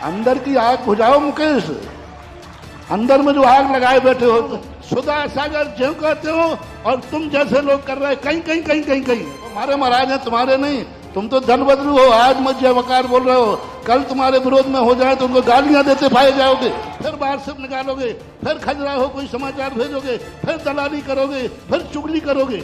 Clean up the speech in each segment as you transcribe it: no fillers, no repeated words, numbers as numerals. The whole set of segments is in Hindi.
अंदर की आग बुझाओ मुकेश, अंदर में जो आग लगाए बैठे हो। सुधा सागर ज्यों कहते हो और तुम जैसे लोग कर रहे हैं कहीं कहीं कहीं कहीं कहीं। हमारे महाराज हैं, तुम्हारे नहीं। तुम तो धन बदलू हो, आज मत जय वकार बोल रहे हो, कल तुम्हारे विरोध में हो जाए तो उनको गालियां देते पाए जाओगे, फिर बाहर से निकालोगे, फिर खजुराहो कोई समाचार भेजोगे, फिर दलाली करोगे, फिर चुगली करोगे।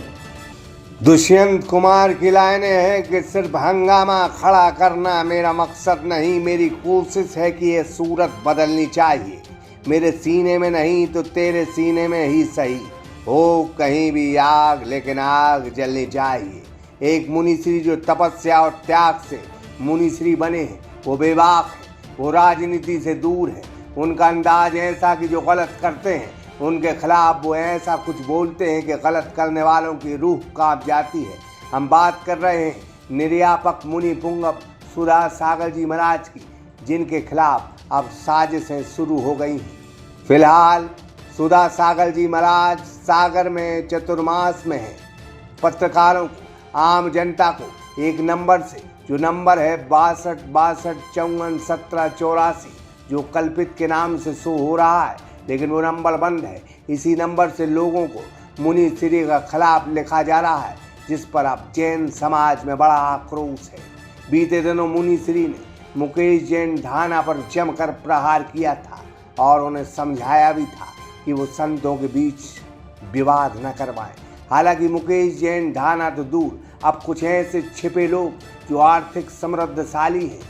दुष्यंत कुमार की लाइनें हैं कि सिर्फ हंगामा खड़ा करना मेरा मकसद नहीं, मेरी कोशिश है कि ये सूरत बदलनी चाहिए। मेरे सीने में नहीं तो तेरे सीने में ही सही हो कहीं भी आग, लेकिन आग जलनी चाहिए। एक मुनिश्री जो तपस्या और त्याग से मुनिश्री बने हैं वो बेबाक है, वो राजनीति से दूर है। उनका अंदाज ऐसा कि जो गलत करते हैं उनके खिलाफ वो ऐसा कुछ बोलते हैं कि गलत करने वालों की रूह कांप जाती है। हम बात कर रहे हैं निर्यापक मुनि पुंगव सुधा सागर जी महाराज की, जिनके खिलाफ अब साजिशें शुरू हो गई हैं। फिलहाल सुधा सागर जी महाराज सागर में चतुर्मास में हैं। पत्रकारों को, आम जनता को एक नंबर से, जो नंबर है 62 62 54 17 84, जो कल्पित के नाम से शो हो रहा है, लेकिन वो नंबर बंद है। इसी नंबर से लोगों को मुनिश्री का खिलाफ लिखा जा रहा है, जिस पर अब जैन समाज में बड़ा आक्रोश है। बीते दिनों मुनिश्री ने मुकेश जैन ढाना पर जमकर प्रहार किया था और उन्हें समझाया भी था कि वो संतों के बीच विवाद न करवाएं। हालांकि मुकेश जैन ढाना तो दूर, अब कुछ ऐसे छिपे लोग जो आर्थिक समृद्धशाली हैं,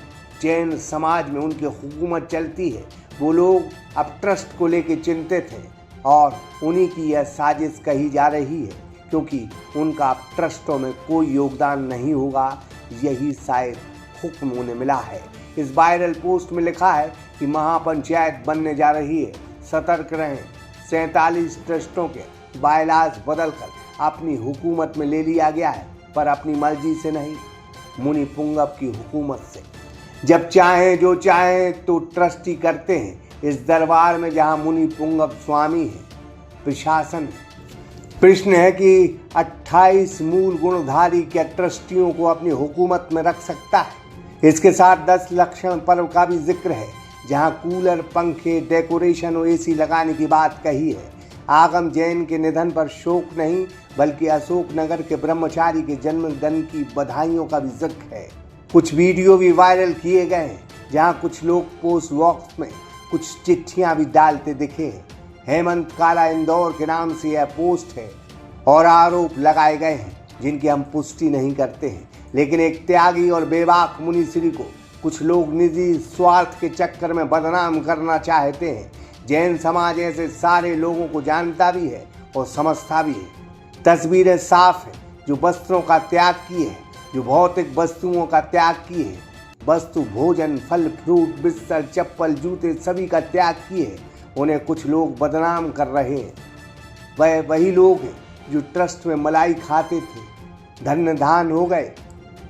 जैन समाज में उनकी हुकूमत चलती है, वो लोग अब ट्रस्ट को लेकर चिंतित हैं और उन्हीं की यह साजिश कही जा रही है, क्योंकि उनका अब ट्रस्टों में कोई योगदान नहीं होगा, यही शायद हुक्म उन्हें मिला है। इस वायरल पोस्ट में लिखा है कि महापंचायत बनने जा रही है, सतर्क रहें। 47 ट्रस्टों के बायलाज बदलकर अपनी हुकूमत में ले लिया गया है, पर अपनी मर्जी से नहीं, मुनि पुंगव की हुकूमत से। जब चाहें जो चाहें तो ट्रस्टी करते हैं इस दरबार में जहां मुनि पुंगव स्वामी है, प्रशासन है। प्रश्न है कि 28 मूल गुणधारी क्या ट्रस्टियों को अपनी हुकूमत में रख सकता है? इसके साथ 10 लक्षण पर्व का भी जिक्र है, जहां कूलर, पंखे, डेकोरेशन और एसी लगाने की बात कही है। आगम जैन के निधन पर शोक नहीं, बल्कि अशोक नगर के ब्रह्मचारी के जन्मदिन की बधाइयों का भी जिक्र है। कुछ वीडियो भी वायरल किए गए हैं, जहां कुछ लोग पोस्ट बॉक्स में कुछ चिट्ठियां भी डालते दिखे हैं। हेमंत काला इंदौर के नाम से यह पोस्ट है और आरोप लगाए गए हैं, जिनकी हम पुष्टि नहीं करते हैं। लेकिन एक त्यागी और बेबाक मुनिश्री को कुछ लोग निजी स्वार्थ के चक्कर में बदनाम करना चाहते हैं। जैन समाज ऐसे सारे लोगों को जानता भी है और समझता भी है। तस्वीरें साफ हैं, जो वस्त्रों का त्याग किए हैं, जो भौतिक वस्तुओं का त्याग किए हैं, वस्तु, भोजन, फल, फ्रूट, बिस्तर, चप्पल, जूते सभी का त्याग किए हैं, उन्हें कुछ लोग बदनाम कर रहे हैं। वह वही लोग हैं जो ट्रस्ट में मलाई खाते थे, धन्य धान हो गए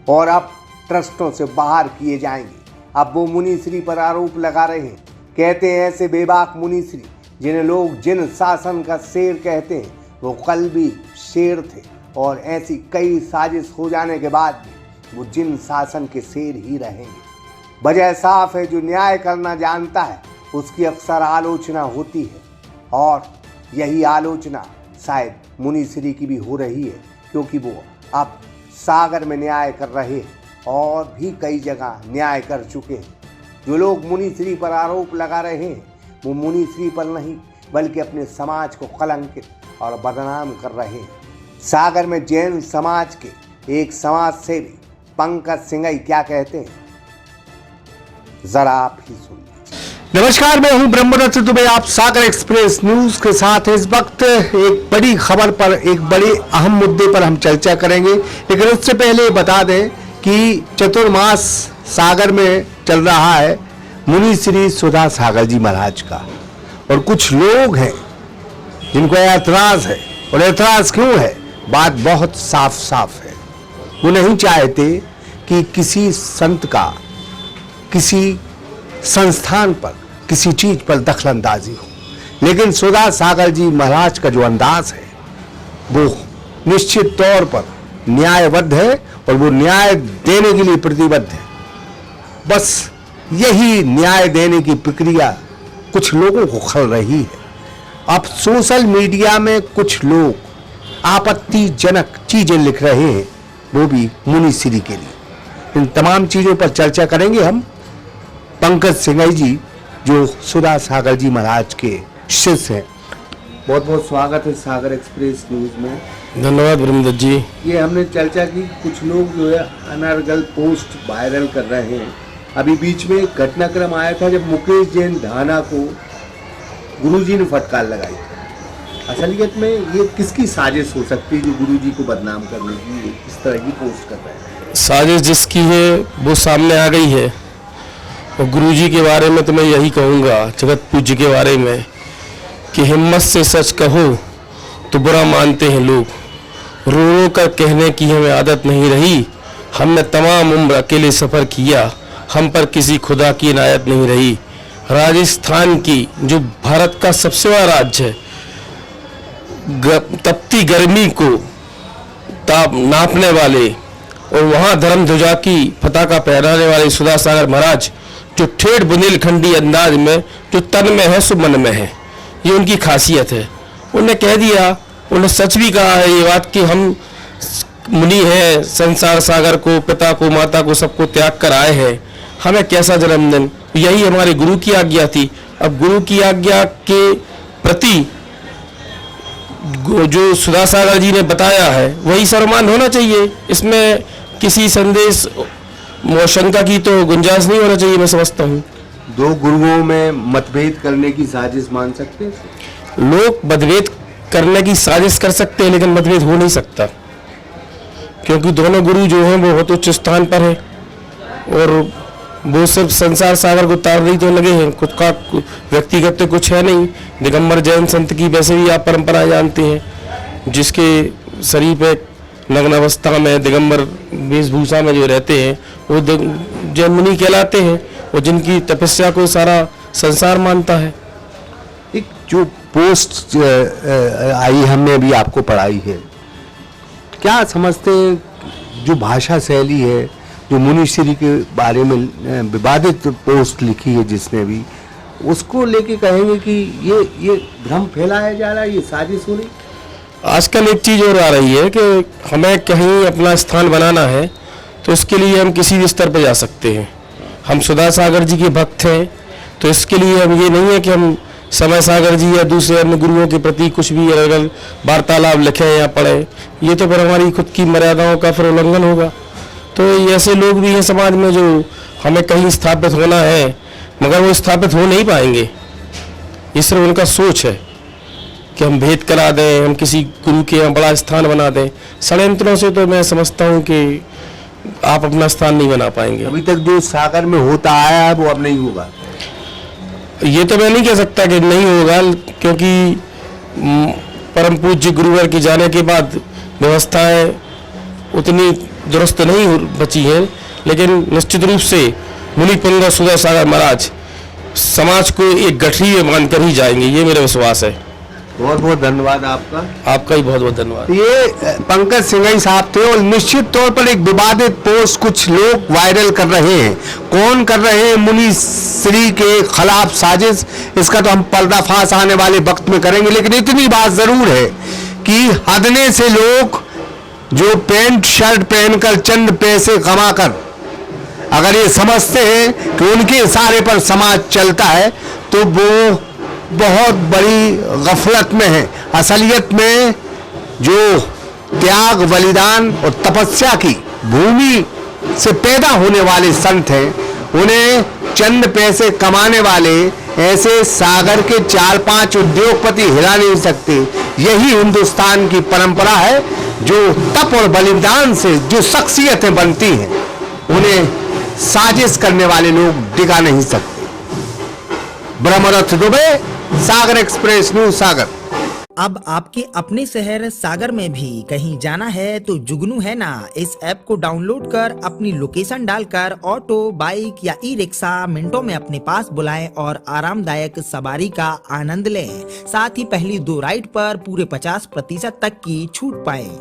और अब ट्रस्टों से बाहर किए जाएंगे। अब वो मुनिश्री पर आरोप लगा रहे हैं, कहते हैं ऐसे बेबाक मुनिश्री जिन्हें लोग जिन शासन का शेर कहते हैं, वो कल भी शेर थे और ऐसी कई साजिश हो जाने के बाद भी वो जिन शासन के शेर ही रहेंगे। वजह साफ है, जो न्याय करना जानता है उसकी अक्सर आलोचना होती है और यही आलोचना शायद मुनिश्री की भी हो रही है, क्योंकि वो अब सागर में न्याय कर रहे हैं और भी कई जगह न्याय कर चुके हैं। जो लोग मुनिश्री पर आरोप लगा रहे हैं वो मुनिश्री पर नहीं, बल्कि अपने समाज को कलंकित और बदनाम कर रहे हैं। सागर में जैन समाज के एक समाज सेवी पंकज सिंघई क्या कहते हैं, जरा आप ही सुनिए। नमस्कार, मैं हूं ब्रह्मदत्त दुबे, आप सागर एक्सप्रेस न्यूज के साथ। इस वक्त एक बड़ी खबर पर, एक बड़े अहम मुद्दे पर हम चर्चा करेंगे, लेकिन उससे पहले बता दें कि चतुर्मास सागर में चल रहा है मुनिश्री सुधा सागर जी महाराज का, और कुछ लोग हैं जिनको ऐतराज है। और ऐतराज क्यों है? बात बहुत साफ साफ है। वो नहीं चाहते कि किसी संत का किसी संस्थान पर, किसी चीज पर दखलंदाजी हो, लेकिन सुधा सागर जी महाराज का जो अंदाज है वो निश्चित तौर पर न्यायबद्ध है और वो न्याय देने के लिए प्रतिबद्ध है। बस यही न्याय देने की प्रक्रिया कुछ लोगों को खल रही है। अब सोशल मीडिया में कुछ लोग आपत्तिजनक चीजें लिख रहे हैं, वो भी मुनिश्री के लिए। इन तमाम चीजों पर चर्चा करेंगे हम पंकज सिंघई जी, जो सुधा सागर जी महाराज के शिष्य हैं। बहुत बहुत स्वागत है सागर एक्सप्रेस न्यूज में। धन्यवाद ब्रह्मदत्त जी। ये हमने चर्चा की, कुछ लोग जो है अनर्गल पोस्ट वायरल कर रहे हैं। अभी बीच में एक घटनाक्रम आया था जब मुकेश जैन धाना को गुरुजी ने फटकार लगाई थी। असलियत में ये किसकी साजिश हो सकती है जो गुरुजी को बदनाम करने की इस तरह की पोस्ट कर रहे हैं? साजिश जिसकी है वो सामने आ गई है। और गुरुजी के बारे में तो मैं यही कहूँगा, जगत पूज्य के बारे में, कि हिम्मत से सच कहो तो बुरा मानते हैं लोग। रो रो कर कहने की हमें आदत नहीं रही। हमने तमाम उम्र अकेले सफ़र किया, हम पर किसी खुदा की इनायत नहीं रही। राजस्थान की जो भारत का सबसे बड़ा राज्य है, तपती गर्मी को ताप नापने वाले और वहाँ धर्म ध्वजा की पताका फहराने वाले सुधा सागर महाराज, जो ठेठ बुंदेलखंडी अंदाज में जो तन में है सो मन में है, ये उनकी खासियत है। उन्होंने कह दिया, उन्होंने सच भी कहा है ये बात कि हम मुनि हैं, संसार सागर को, पिता को, माता को, सबको त्याग कर आए हैं, हमें कैसा जन्मदिन। यही हमारे गुरु की आज्ञा थी। अब गुरु की आज्ञा के प्रति जो सुधा सागर जी ने बताया है वही सर्वमान होना चाहिए। इसमें किसी संदेश शंका की तो गुंजाइश नहीं होना चाहिए, मैं समझता हूँ। दो गुरुओं में मतभेद करने की साजिश मान सकते हैं? लोग मतभेद करने की साजिश कर सकते हैं, लेकिन मतभेद हो नहीं सकता, क्योंकि दोनों गुरु जो हैं वो बहुत उच्च स्थान पर है और वो सिर्फ संसार सागर को तार नहीं तो लगे हैं, खुद का व्यक्तिगत तो कुछ है नहीं। दिगंबर जैन संत की वैसे भी आप परंपरा जानते हैं, जिसके शरीर पे नग्न अवस्था में दिगंबर वेशभूषा में जो रहते हैं वो जैन मुनि कहलाते हैं, और जिनकी तपस्या को सारा संसार मानता है। एक जो पोस्ट आई हमने अभी आपको पढ़ाई है, क्या समझते हैं जो भाषा शैली है, जो मुनिश्री के बारे में विवादित पोस्ट लिखी है जिसने भी, उसको लेके कहेंगे कि ये भ्रम फैलाया जा रहा है, ये साजिश हो रही? आजकल एक चीज़ और आ रही है कि हमें कहीं अपना स्थान बनाना है तो इसके लिए हम किसी भी स्तर पर जा सकते हैं। हम सुधा सागर जी के भक्त हैं, तो इसके लिए हम ये नहीं है कि हम समय सागर जी या दूसरे अन्य गुरुओं के प्रति कुछ भी अलग वार्तालाप लिखें या पढ़ें। ये तो फिर हमारी खुद की मर्यादाओं का फिर उल्लंघन होगा। तो ऐसे लोग भी हैं समाज में जो हमें कहीं स्थापित होना है, मगर वो स्थापित हो नहीं पाएंगे। ये सिर्फ उनका सोच है कि हम भेद करा दें, हम किसी गुरु के यहाँ बड़ा स्थान बना दें। षड्यंत्रों से तो मैं समझता हूँ कि आप अपना स्थान नहीं बना पाएंगे। अभी तक जो सागर में होता आया है वो अब नहीं होगा? ये तो मैं नहीं कह सकता कि नहीं होगा, क्योंकि परम पूज्य गुरुवर के जाने के बाद व्यवस्थाएं उतनी दुरुस्त नहीं बची हैं, लेकिन निश्चित रूप से मुनि पुंग सुधा सागर महाराज समाज को एक गठरी में बांधकर ही जाएंगे, ये मेरा विश्वास है। बहुत बहुत धन्यवाद आपका। आपका ही बहुत बहुत धन्यवाद। ये पंकज सिंघई साहब थे और निश्चित तौर पर एक विवादित पोस्ट कुछ लोग वायरल कर रहे हैं। कौन कर रहे हैं मुनिश्री के खिलाफ साजिश, इसका तो हम पर्दाफाश आने वाले वक्त में करेंगे, लेकिन इतनी बात जरूर है कि हदने से लोग जो पैंट शर्ट पहनकर चंद पैसे कमाकर अगर ये समझते हैं कि उनके इशारे पर समाज चलता है, तो वो बहुत बड़ी गफलत में है। असलियत में जो त्याग, बलिदान और तपस्या की भूमि से पैदा होने वाले संत हैं, उन्हें चंद पैसे कमाने वाले ऐसे सागर के 4-5 उद्योगपति हिला नहीं सकते। यही हिंदुस्तान की परंपरा है। जो तप और बलिदान से जो शख्सियतें बनती हैं, उन्हें साजिश करने वाले लोग डिगा नहीं सकते। ब्रह्मरथ दुबे, सागर एक्सप्रेस न्यूज, सागर। अब आपके अपने शहर सागर में भी कहीं जाना है तो जुगनू है ना, इस ऐप को डाउनलोड कर अपनी लोकेशन डालकर ऑटो, बाइक या ई रिक्शा मिनटों में अपने पास बुलाएं और आरामदायक सवारी का आनंद लें। साथ ही पहली 2 राइड पर पूरे 50% तक की छूट पाएं।